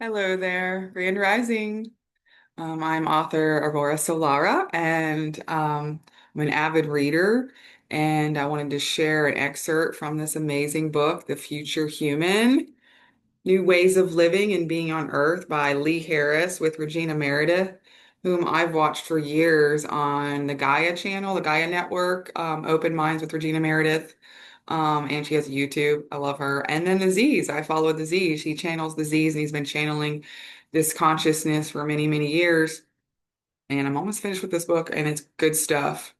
Hello there, Grand Rising. I'm author Aurora Solara, and I'm an avid reader. And I wanted to share an excerpt from this amazing book, The Future Human: New Ways of Living and Being on Earth by Lee Harris with Regina Meredith, whom I've watched for years on the Gaia channel, the Gaia Network, Open Minds with Regina Meredith. And she has a YouTube. I love her. And then the Z's. I follow the Z's. He channels the Z's and he's been channeling this consciousness for many, many years. And I'm almost finished with this book and it's good stuff.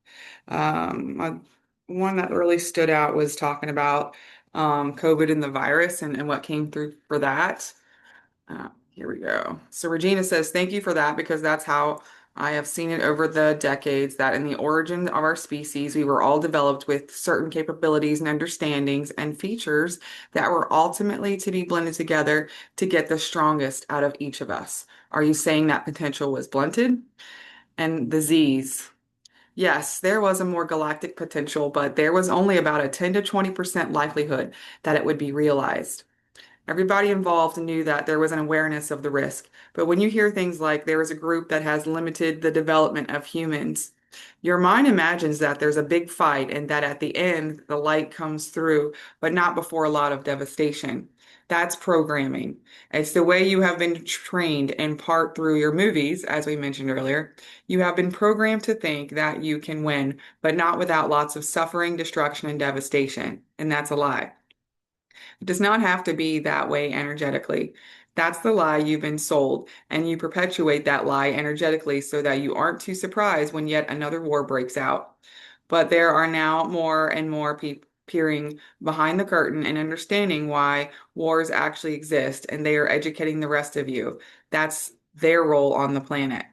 One that really stood out was talking about COVID and the virus and what came through for that. Here we go. So Regina says, thank you for that because that's how I have seen it over the decades that in the origin of our species, we were all developed with certain capabilities and understandings and features that were ultimately to be blended together to get the strongest out of each of us. Are you saying that potential was blunted? And the Z's. Yes, there was a more galactic potential, but there was only about a 10 to 20% likelihood that it would be realized. Everybody involved knew that there was an awareness of the risk. But when you hear things like there is a group that has limited the development of humans, your mind imagines that there's a big fight and that at the end the light comes through, but not before a lot of devastation. That's programming. It's the way you have been trained in part through your movies, as we mentioned earlier. You have been programmed to think that you can win, but not without lots of suffering, destruction, and devastation. And that's a lie. It does not have to be that way energetically. That's the lie you've been sold, and you perpetuate that lie energetically so that you aren't too surprised when yet another war breaks out. But there are now more and more people peering behind the curtain and understanding why wars actually exist, and they are educating the rest of you. That's their role on the planet.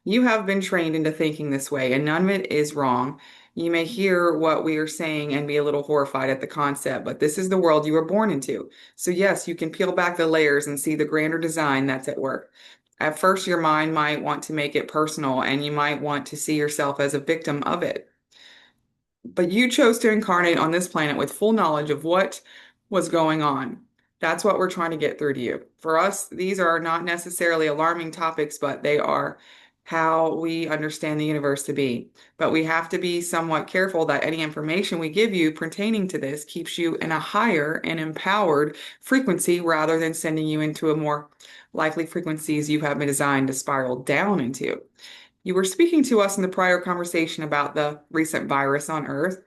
You have been trained into thinking this way, and none of it is wrong. You may hear what we are saying and be a little horrified at the concept, but this is the world you were born into. So, yes, you can peel back the layers and see the grander design that's at work. At first, your mind might want to make it personal, and you might want to see yourself as a victim of it. But you chose to incarnate on this planet with full knowledge of what was going on. That's what we're trying to get through to you. For us, these are not necessarily alarming topics, but they are how we understand the universe to be. But we have to be somewhat careful that any information we give you pertaining to this keeps you in a higher and empowered frequency rather than sending you into a more likely frequencies you have been designed to spiral down into. You were speaking to us in the prior conversation about the recent virus on Earth.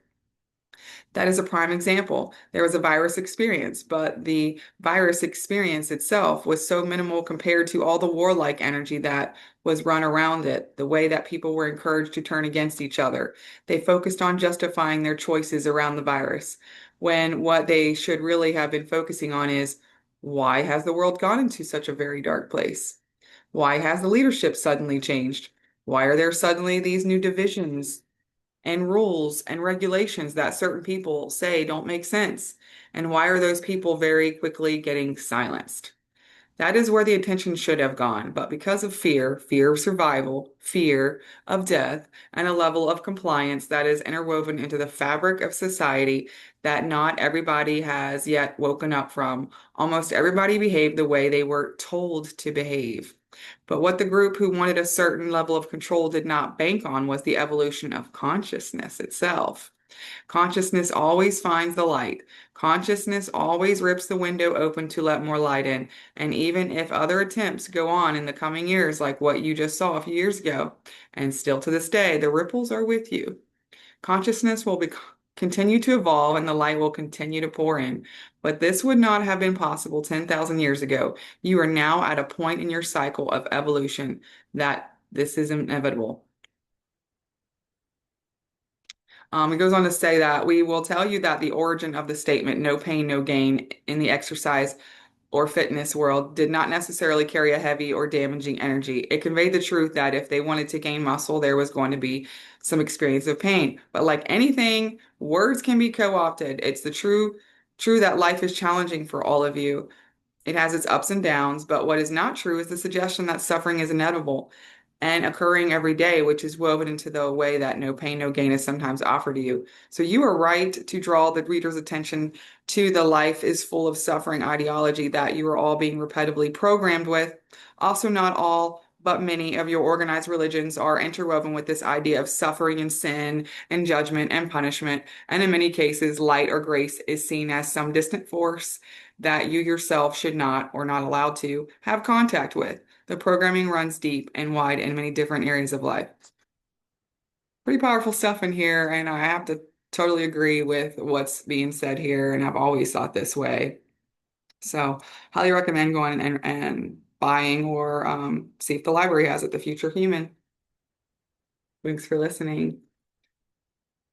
That is a prime example. There was a virus experience, but the virus experience itself was so minimal compared to all the warlike energy that was run around it, the way that people were encouraged to turn against each other. They focused on justifying their choices around the virus, when what they should really have been focusing on is why has the world gone into such a very dark place? Why has the leadership suddenly changed? Why are there suddenly these new divisions and rules and regulations that certain people say don't make sense? And why are those people very quickly getting silenced? That is where the attention should have gone. But because of fear, fear of survival, fear of death, and a level of compliance that is interwoven into the fabric of society that not everybody has yet woken up from, almost everybody behaved the way they were told to behave. But what the group who wanted a certain level of control did not bank on was the evolution of consciousness itself. Consciousness always finds the light. Consciousness always rips the window open to let more light in. And even if other attempts go on in the coming years, like what you just saw a few years ago, and still to this day, the ripples are with you. Consciousness will continue to evolve and the light will continue to pour in. But this would not have been possible 10,000 years ago. You are now at a point in your cycle of evolution that this is inevitable. It goes on to say that we will tell you that the origin of the statement, no pain, no gain, in the exercise or fitness world did not necessarily carry a heavy or damaging energy. It conveyed the truth that if they wanted to gain muscle, there was going to be some experience of pain. But like anything, words can be co-opted. It's the true that life is challenging for all of you. It has its ups and downs, but what is not true is the suggestion that suffering is inevitable. and occurring every day, which is woven into the way that no pain, no gain is sometimes offered to you. So you are right to draw the reader's attention to the life is full of suffering ideology that you are all being repetitively programmed with. Also, not all, but many of your organized religions are interwoven with this idea of suffering and sin and judgment and punishment. And in many cases, light or grace is seen as some distant force that you yourself should not or not allowed to have contact with. The programming runs deep and wide in many different areas of life. Pretty powerful stuff in here, and I have to totally agree with what's being said here, and I've always thought this way. So, highly recommend going and buying or see if the library has it, The Future Human. Thanks for listening.